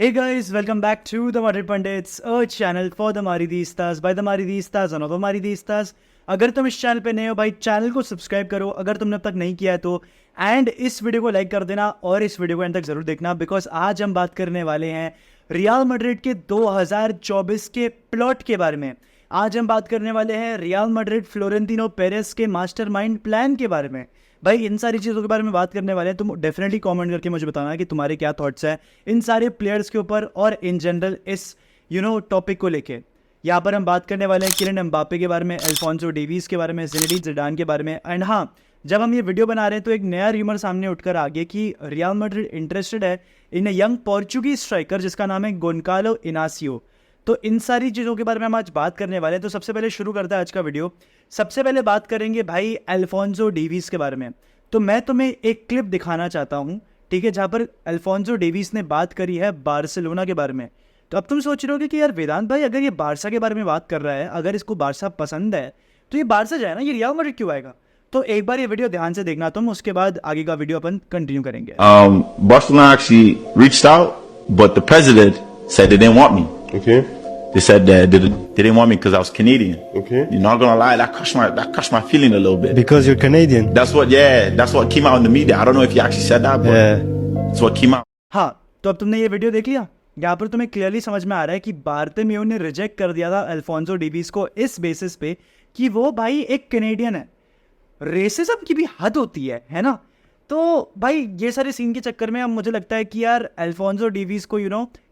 Hey guys, welcome back to the Madrid Pundits, a channel for the Maridistas by the Maridistas and of the Maridistas. अगर तुम इस channel पे नए हो भाई, चैनल को सब्सक्राइब करो अगर तुमने अब तक नहीं किया है तो, एंड इस वीडियो को लाइक कर देना और इस वीडियो को अंत तक जरूर देखना बिकॉज आज हम बात करने वाले हैं रियल मैड्रिड के 2024 के प्लॉट के बारे में। आज हम बात करने वाले हैं रियल मैड्रिड फ्लोरेंटिनो पेरेस के मास्टरमाइंड प्लान के बारे में। भाई इन सारी चीज़ों के बारे में बात करने वाले हैं। तुम डेफिनेटली कमेंट करके मुझे बताना कि तुम्हारे क्या थॉट्स हैं इन सारे प्लेयर्स के ऊपर और इन जनरल इस टॉपिक को लेके। यहाँ पर हम बात करने वाले हैं किलियन एम्बापे के बारे में, अल्फोंसो डेविस के बारे में, ज़िनेडिन ज़िडान के बारे में। एंड हाँ, जब हम ये वीडियो बना रहे हैं तो एक नया र्यूमर सामने उठकर आ गया कि रियल मैड्रिड इंटरेस्टेड है इन यंग पोर्चुगीज स्ट्राइकर जिसका नाम है गोनकालो इनासियो। तो इन सारी चीज़ों के बारे में हम आज बात करने वाले हैं। तो सबसे पहले शुरू करते हैं आज का वीडियो। सबसे पहले बात करेंगे भाई अल्फोंसो डेविस के बारे में। तो मैं तुम्हें एक क्लिप दिखाना चाहता हूँ, ठीक है, जहाँ पर अल्फोंसो डेविस ने बात करी है बार्सिलोना के बारे में। तो अब तुम सोच रहे होगे कि यार वेदांत भाई अगर ये बारसा के बारे में बात कर रहा है, अगर इसको बारसा पसंद है तो ये बारसा जाए ना, ये रियल मैड्रिड क्यों आएगा? तो एक बार ये वीडियो ध्यान से देखना तुम, उसके बाद आगे का वीडियो अपन कंटिन्यू करेंगे। Barcelona actually reached out, but the president said they didn't want me. Okay. They said that they didn't want me because I was Canadian. Okay. You're not gonna lie, that crushed my feeling a little bit. Because you're Canadian. That's what came out in the media. I don't know if he actually said that, but that's what came out. हाँ, तो अब तुमने ये video देख लिया। यहाँ पर तुम्हें क्लियरली समझ में आ रहा है कि बार्तेमेओ ने रिजेक्ट कर दिया था अल्फोंसो डेविस को इस बेसिस पे कि वो भाई एक कैनेडियन है। रेसिज्म की भी हद होती है ना? तो भाई ये सारे सीन के चक्कर में अब मुझे लगता है कि यार अल्फोंसो डेविस को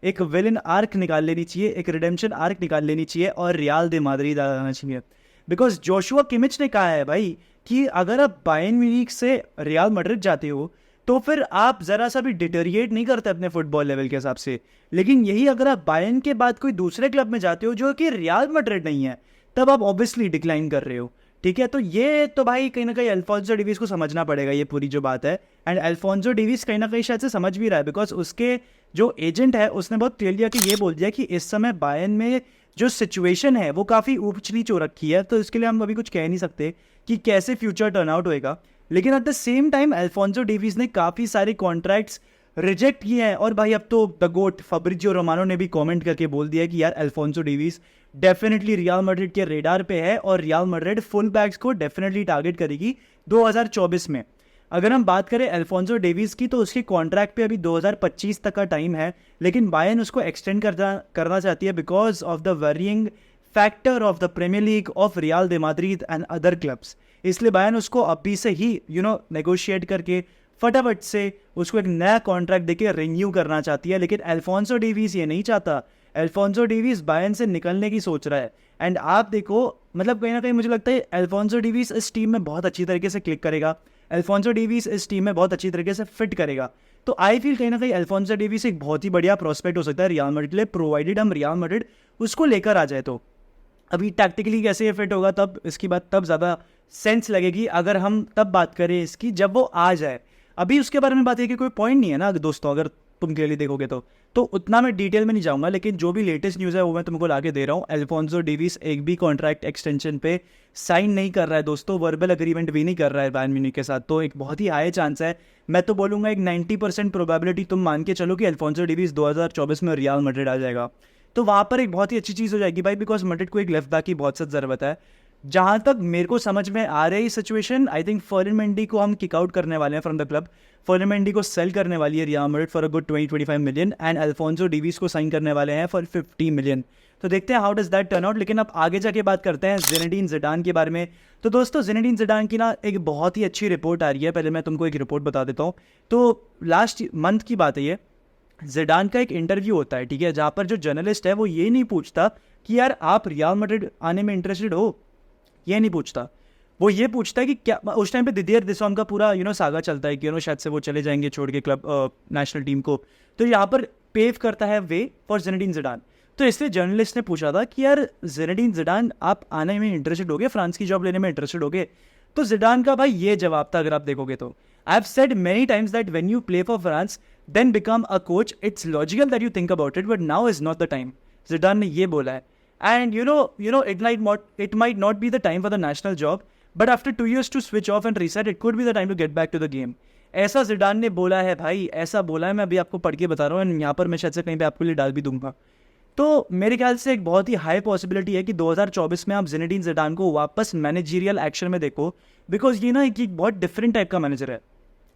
एक विलन आर्क निकाल लेनी चाहिए, एक रिडेम्पशन आर्क निकाल लेनी चाहिए और रियल दे माद्रिद आ जाना चाहिए। बिकॉज जोशुआ किमिच ने कहा है भाई कि अगर आप बायर्न म्यूनिख से रियल मैड्रिड जाते हो तो फिर आप ज़रा सा भी डिटेरिएट नहीं करते अपने फुटबॉल लेवल के हिसाब से, लेकिन यही अगर आप बायर्न के बाद कोई दूसरे क्लब में जाते हो जो कि रियल मैड्रिड नहीं है, तब आप ऑब्वियसली डिक्लाइन कर रहे हो। ठीक है, तो ये तो भाई कहीं ना कहीं अल्फोंसो डेविस को समझना पड़ेगा ये पूरी जो बात है। एंड अल्फोंसो डेविस कहीं ना कहीं शायद से समझ भी रहा है बिकॉज उसके जो एजेंट है उसने बहुत क्लियरली आके ये बोल दिया कि इस समय बायर्न में जो सिचुएशन है वो काफ़ी ऊंच नीच हो रखी है, तो इसके लिए हम अभी कुछ कह नहीं सकते कि कैसे फ्यूचर टर्न आउट होएगा। लेकिन at the same time Alfonso Davis ने काफ़ी सारे कॉन्ट्रैक्ट्स रिजेक्ट किए हैं और भाई अब तो द गोट फब्रिजियो रोमानो ने भी कमेंट करके बोल दिया कि यार Alfonso Davis definitely real Madrid के रेडार पे है और रियल मैड्रिड फुल बैक्स को डेफिनेटली टारगेट करेगी 2024 में। अगर हम बात करें अल्फोंसो डेविस की तो उसके कॉन्ट्रैक्ट पे अभी 2025 तक का टाइम है, लेकिन बायर्न उसको एक्सटेंड करना चाहती है because of the varying factor of the premier league of real दे माद्रिद एंड अदर क्लब्स। इसलिए बायर्न उसको अभी से ही नेगोशिएट करके फटाफट से उसको एक नया कॉन्ट्रैक्ट देके रिन्यू करना चाहती है। लेकिन अल्फोंसो डेविस ये नहीं चाहता। अल्फोंसो डेविस बायर्न से निकलने की सोच रहा है। एंड आप देखो, मतलब कहीं ना कहीं मुझे लगता है अल्फोंसो डेविस इस टीम में बहुत अच्छी तरीके से क्लिक करेगा, अल्फोंसो डेविस इस टीम में बहुत अच्छी तरीके से फिट करेगा। तो आई फील कहीं ना कहीं अल्फोंसो डेविस एक बहुत ही बढ़िया प्रोस्पेक्ट हो सकता है रियल मैड्रिड के लिए, प्रोवाइडेड हम रियल मैड्रिड उसको लेकर आ जाए। तो अभी टैक्टिकली कैसे ये फिट होगा तब इसकी बात तब ज़्यादा सेंस लगेगी अगर हम तब बात करें इसकी जब वो आ जाए। अभी उसके बारे में बात है कि कोई पॉइंट नहीं है ना दोस्तों, अगर तुम क्लियरली देखोगे तो उतना मैं डिटेल में नहीं जाऊंगा, लेकिन जो भी लेटेस्ट न्यूज़ है वो मैं तुमको लाके दे रहा हूँ। अल्फोंसो डेविस एक भी कॉन्ट्रैक्ट एक्सटेंशन पे साइन नहीं कर रहा है दोस्तों, वर्बल एग्रीमेंट भी नहीं कर रहा है बायर्न म्यूनिख के साथ। तो एक बहुत ही हाई चांस है, मैं तो बोलूँगा एक 90% प्रोबेबिलिटी तुम मान के चलो कि अल्फोंसो डेविस 2024 में रियल मैड्रिड आ जाएगा। तो वहाँ पर एक बहुत ही अच्छी चीज़ हो जाएगी भाई, बिकॉज मैड्रिड को एक लेफ्ट बैक की बहुत सख्त ज़रूरत है। जहाँ तक मेरे को समझ में आ रही सिचुएशन, आई थिंक फर्लिन मेंडी को हम किक आउट करने वाले हैं फ्रॉम द क्लब। फर्लिन मेंडी को सेल करने वाली है real Madrid for a good 20-25 million and Alfonso Davis को साइन करने वाले हैं फॉर 50 मिलियन। तो देखते हैं how does that turn out. लेकिन अब आगे जाके बात करते हैं ज़िनेडिन ज़िडान के बारे में। तो दोस्तों ज़िनेडिन ज़िडान की ना एक बहुत ही अच्छी रिपोर्ट आ रही है। पहले मैं तुमको एक रिपोर्ट बता देता हूँ। तो लास्ट मंथ की बात है ये, ज़िडान का एक इंटरव्यू होता है, ठीक है, जहाँ पर जो जर्नलिस्ट है वो ये नहीं पूछता कि यार आप रियल मैड्रिड आने में इंटरेस्टेड हो, ये नहीं पूछता। वो ये पूछता है कि क्या उस टाइम पे दिदियर देशॉम का पूरा सागा चलता है कि शायद से वो चले जाएंगे छोड़ के क्लब नेशनल टीम को। तो यहाँ पर पेव करता है वे फॉर ज़िनेडिन ज़िडान। तो इसलिए जर्नलिस्ट ने पूछा था कि यार ज़िनेडिन ज़िडान आप आने में इंटरेस्टेड होगे, फ्रांस की जॉब लेने में इंटरेस्टेड होगे? तो ज़िडान का भाई ये जवाब था, अगर आप देखोगे तो, I have said many times that when you play for France then become a coach, it's logical that you think about it but now is not the time. Zidane ने ये बोला है। And it might not be the time for the national job, but after 2 years to switch off and reset, it could be the time to get back to the game. ऐसा Zidane ने बोला है भाई, ऐसा बोला है, मैं अभी आपको पढ़ के बता रहा हूँ एंड यहाँ पर मैं शायद से कहीं पे आपके लिए डाल भी दूंगा। तो मेरे ख्याल से एक बहुत ही हाई पॉसिबिलिटी है कि 2024 में आप जिनेडिन जिडान को वापस मैनेजरियल एक्शन में देखो, बिकॉज ये ना एक बहुत डिफरेंट टाइप का मैनेजर है।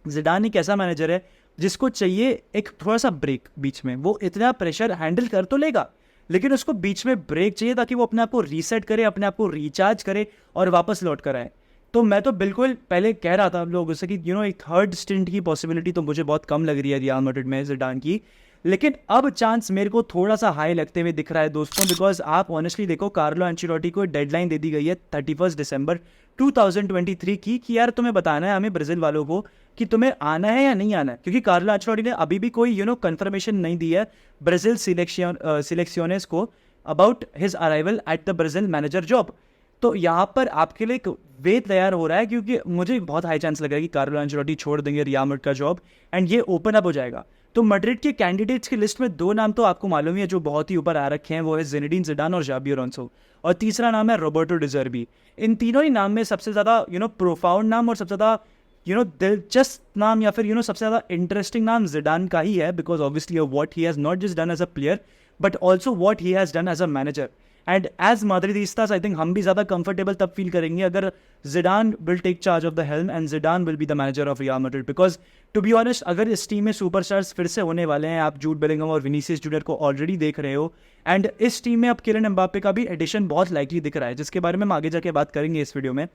जिडान एक ऐसा मैनेजर है जिसको चाहिए एक थोड़ा सा ब्रेक बीच में। वो इतना प्रेशर हैंडल कर तो लेगा, लेकिन उसको बीच में ब्रेक चाहिए ताकि वो अपने आप को रीसेट करे, अपने आप को रिचार्ज करे और वापस लौट कर आए। तो मैं तो बिल्कुल पहले कह रहा था आप लोगों से कि एक थर्ड स्टिंट की पॉसिबिलिटी तो मुझे बहुत कम लग रही है रियल मैड्रिड में जिडान की, लेकिन अब चांस मेरे को थोड़ा सा हाई लगते हुए दिख रहा है दोस्तों। बिकॉज आप ऑनेस्टली देखो, कार्लो एंचेलोटी को डेडलाइन दे दी गई है 31 दिसंबर 2023 की कि यार तुम्हें बताना है हमें ब्राज़ील वालों को कि तुम्हें आना है या नहीं आना है, क्योंकि कार्लो एंचेलोटी ने अभी भी कोई कंफर्मेशन नहीं दी है ब्राज़ील सिलेक्शनर्स को about his arrival at the Brazil manager job. तो यहाँ पर आपके लिए एक वे तैयार हो रहा है, क्योंकि मुझे बहुत हाई चांस लग रहा है कि कार्लो एंचेलोटी छोड़ देंगे रियल मैड्रिड का जॉब एंड ये ओपन अप हो जाएगा। तो मैड्रिड के कैंडिडेट्स की लिस्ट में 2 नाम तो आपको मालूम ही है जो बहुत ही ऊपर आ रखे हैं, वो है जिनेडिन जिडान और जाबी अलोंसो, और तीसरा नाम है रोबर्टो डी ज़र्बी। इन तीनों ही नाम में सबसे ज़्यादा प्रोफाउंड नाम और सबसे ज़्यादा दिलचस्प नाम या फिर सबसे ज़्यादा इंटरेस्टिंग नाम जिडान का ही है, because obviously what he has not just done as a player but also what he has done as a manager. And as Madridistas I think हम भी ज़्यादा कंफर्टेबल तब फील करेंगे अगर Zidane will take charge of the helm and Zidane will be the manager of Real Madrid. Because to be honest, अगर इस team में superstars फिर से होने वाले हैं, आप जूड बेलिंगम और विनीसियस जूनियर को ऑलरेडी देख रहे हो, एंड इस टीम में अब किलियन एम्बापे का भी एडिशन बहुत लाइकली दिख रहा है, जिसके बारे में हम आगे जाके बात करेंगे इस वीडियो में।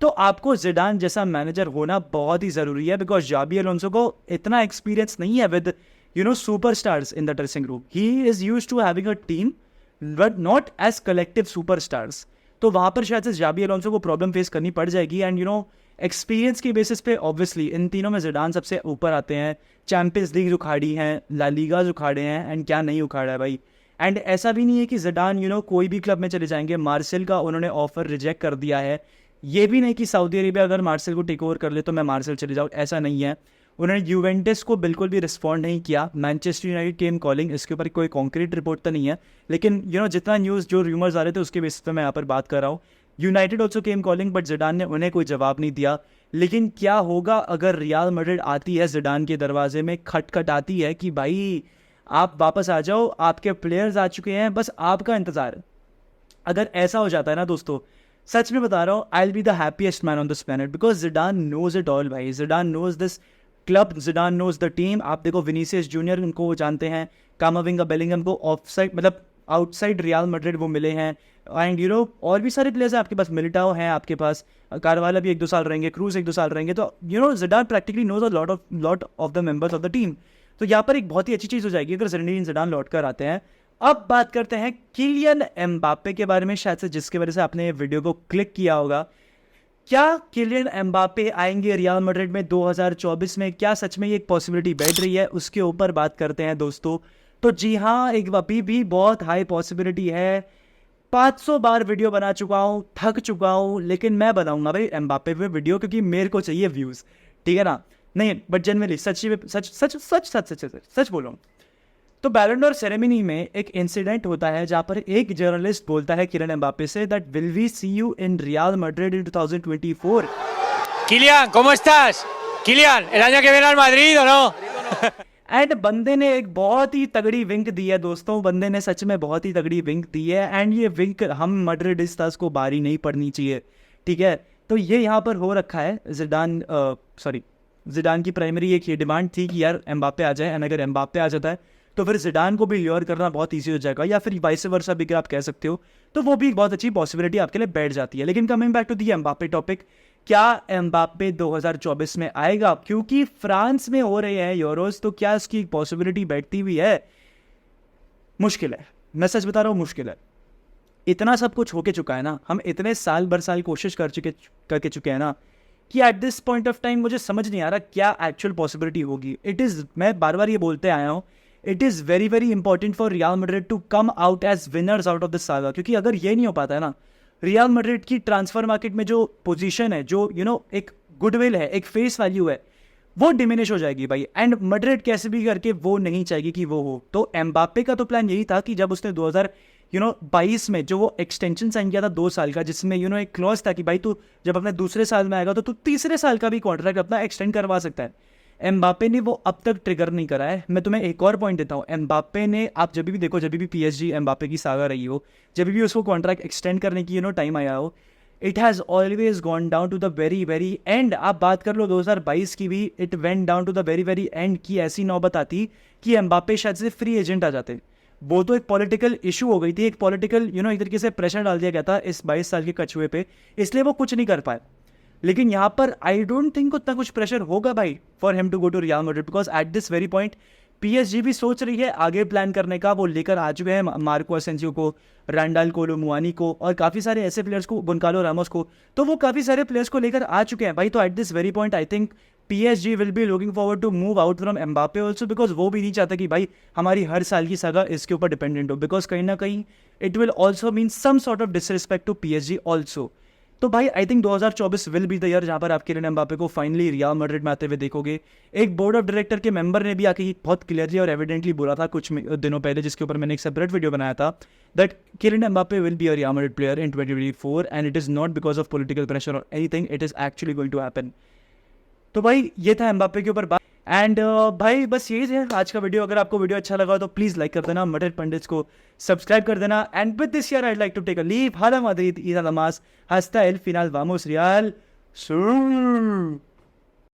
तो आपको जिडान जैसा मैनेजर होना बहुत ही ज़रूरी है, बिकॉज जाबी अलोंसो को इतना एक्सपीरियंस नहीं है with superstars in the dressing room. He is used to having a team but not as collective superstars. तो वहाँ पर शायद से जाबी अलोंसो को प्रॉब्लम फेस करनी पड़ जाएगी। एंड एक्सपीरियंस की बेसिस पे ऑब्वियसली इन तीनों में जिडान सबसे ऊपर आते हैं। चैंपियंस लीग उखाड़ी हैं, ला लीगा उखाड़े हैं, एंड क्या नहीं उखाड़ा है भाई। एंड ऐसा भी नहीं है कि जिडान कोई भी क्लब में चले जाएंगे। मार्सेल का उन्होंने ऑफर रिजेक्ट कर दिया है। ये भी नहीं कि सऊदी अरेबिया अगर मार्सेल को टेक ओवर कर ले तो मैं मार्सेल चले जाऊँ, ऐसा नहीं है। उन्होंने यूवेंटस को बिल्कुल भी रिस्पॉन्ड नहीं किया। मैनचेस्टर यूनाइटेड केम कॉलिंग, इसके ऊपर कोई कॉन्क्रीट रिपोर्ट तो नहीं है, लेकिन जितना न्यूज़ जो रूमर्स आ रहे थे उसके बेसिस पे मैं यहाँ पर बात कर रहा हूँ। United also came calling but Zidane ने उन्हें कोई जवाब नहीं दिया। लेकिन क्या होगा अगर रियल मैड्रिड आती है जिडान के दरवाजे में, खटखट आती है कि भाई आप वापस आ जाओ, आपके प्लेयर्स आ चुके हैं, बस आपका इंतज़ार। अगर ऐसा हो जाता है ना दोस्तों, सच में बता रहा हूँ, I will be the happiest man on this planet, because Zidane knows it all भाई। Zidane knows this club, Zidane knows the team. आप देखो विनीसियस जूनियर, उनको वो जानते हैं, कामाविंगा, बेलिंगम को ऑफ साइड मतलब आउटसाइड रियल मैड्रिड वो मिले हैं। एंड और भी सारे प्लेयर्स हैं आपके पास, मिलिटाओ हैं आपके पास, कारवाला भी 1-2 साल रहेंगे, क्रूज 1-2 साल रहेंगे। तो Zidane practically knows a lot of the members of the team. तो यहाँ पर एक बहुत ही अच्छी चीज़ हो जाएगी अगर जिनेडिन जिडान लौट कर आते हैं। अब बात करते हैं किलियन एम्बापे के बारे में, शायद से जिसकी वजह से आपने वीडियो को क्लिक किया होगा। क्या किलियन एम्बापे आएंगे रियल मैड्रिड में 2024 में? क्या सच में ये एक पॉसिबिलिटी बैठ रही है? उसके ऊपर बात करते हैं दोस्तों। तो जी हाँ, एक अभी भी बहुत हाई पॉसिबिलिटी है। 500 बार वीडियो बना चुका हूँ, थक चुका हूँ, लेकिन मैं बनाऊंगा भाई एम्बापे पे वीडियो, क्योंकि मेरे को चाहिए व्यूज़, ठीक है ना? नहीं बट जनरली सच बोलो तो बैलन डोर सेरेमनी में एक इंसिडेंट होता है जहाँ पर एक जर्नलिस्ट बोलता है किलियन एम्बापे से that will we see you in Real Madrid in 2024। Kilian, ¿cómo estás? Kilian, ¿el año que viene al Madrid o no? And बंदे ने एक बहुत ही तगड़ी विंक दी है दोस्तों। बंदे ने सच में बहुत ही तगड़ी विंक दी है, एंड ये विंक हम मैड्रिडिस्तास को बारी नहीं पड़नी चाहिए, ठीक है? तो ये यहाँ पर हो रखा है। जिडान की प्राइमरी एक ये डिमांड थी कि यार एम्बापे आ जाए, एंड अगर एम्बापे आ जाता है तो फिर जिडान को भी ल्योर करना बहुत ईजी हो जाएगा, या फिर वाइस वर्सा भी आप कह सकते हो। तो वो भी एक बहुत अच्छी पॉसिबिलिटी आपके लिए बैठ जाती है। लेकिन coming back to the Mbappe topic, क्या एम्बापे 2024 में आएगा? क्योंकि फ्रांस में हो रहे हैं यूरोस, तो क्या इसकी पॉसिबिलिटी बैठती हुई है? मुश्किल है, मैं सच बता रहा हूँ, मुश्किल है। इतना सब कुछ होके चुका है ना, हम इतने साल भर साल कोशिश करके चुके हैं ना, कि at this point of time मुझे समझ नहीं आ रहा क्या एक्चुअल पॉसिबिलिटी होगी। मैं बार बार ये बोलते आया हूँ, it is very very important for Real Madrid to come out as winners out of this saga. क्योंकि अगर ये नहीं हो पाता है ना, रियल मैड्रिड की ट्रांसफर मार्केट में जो पोजीशन है, जो एक गुडविल है, एक फेस वैल्यू है, वो डिमिनिश हो जाएगी भाई। एंड मैड्रिड कैसे भी करके वो नहीं चाहेगी कि वो हो। तो एम्बापे का तो प्लान यही था कि जब उसने 2022 में जो वो एक्सटेंशन साइन किया था 2 साल का, जिसमें एक क्लॉज था कि भाई तू जब अपने दूसरे साल में आएगा तो तू तीसरे साल का भी कॉन्ट्रैक्ट अपना एक्सटेंड करवा सकता है। एम्बापे ने वो अब तक ट्रिगर नहीं करा है। मैं तुम्हें एक और पॉइंट देता हूँ, एम्बापे ने, आप जब भी देखो, जब भी PSG एम्बापे की सागा रही हो, जब भी उसको कॉन्ट्रैक्ट एक्सटेंड करने की टाइम आया हो, it has always gone down to the very very end. आप बात कर लो 2022 की भी, it went down to the very very end की ऐसी नौबत आती कि एम्बापे शायद से फ्री एजेंट आ जाते। वो तो एक पॉलिटिकल इशू हो गई थी, एक पॉलिटिकल एक तरीके से प्रेशर डाल दिया गया था इस 22 साल के कछुए पे, इसलिए वो कुछ नहीं कर पाए। लेकिन यहाँ पर आई डोंट थिंक उतना कुछ प्रेशर होगा भाई for him to go to Real Madrid, because at this very point PSG भी सोच रही है आगे प्लान करने का। वो लेकर आ चुके हैं मार्को असेंसियो को, रैंडाल कोलो मुआनी को और काफ़ी सारे ऐसे प्लेयर्स को, गोंकालो रामोस को, तो वो काफ़ी सारे प्लेयर्स को लेकर आ चुके हैं भाई। तो at this very point I think PSG will be looking forward to move out from Mbappe also, because वो भी नहीं चाहता कि भाई हमारी हर साल की सागा इसके ऊपर डिपेंडेंट हो, बिकॉज कहीं ना कहीं it will also mean some sort of disrespect to PSG also. तो भाई I think 2024 will be the year जहाँ पर आप किलियन एम्बापे को फाइनली रियल मैड्रिड में आते हुए देखोगे। एक बोर्ड ऑफ डायरेक्टर के मेंबर ने भी आके बहुत क्लियरली और एविडेंटली बोला था कुछ दिनों पहले, जिसके ऊपर मैंने एक सेपरेट वीडियो बनाया था, that Kylian Mbappe will be a Real Madrid player in 2024 and it is not because of political pressure और anything, it is actually going to happen. तो भाई ये था एम्बापे के ऊपर बात। एंड भाई बस यही है आज का वीडियो। अगर आपको वीडियो अच्छा लगा तो प्लीज़ लाइक कर देना, मैड्रिड पंडित्स को सब्सक्राइब कर देना। And with this year I like to take a leave. हाला माद्रिद, ईदा लमास, हस्ता एल फिनाल वामोस रियल।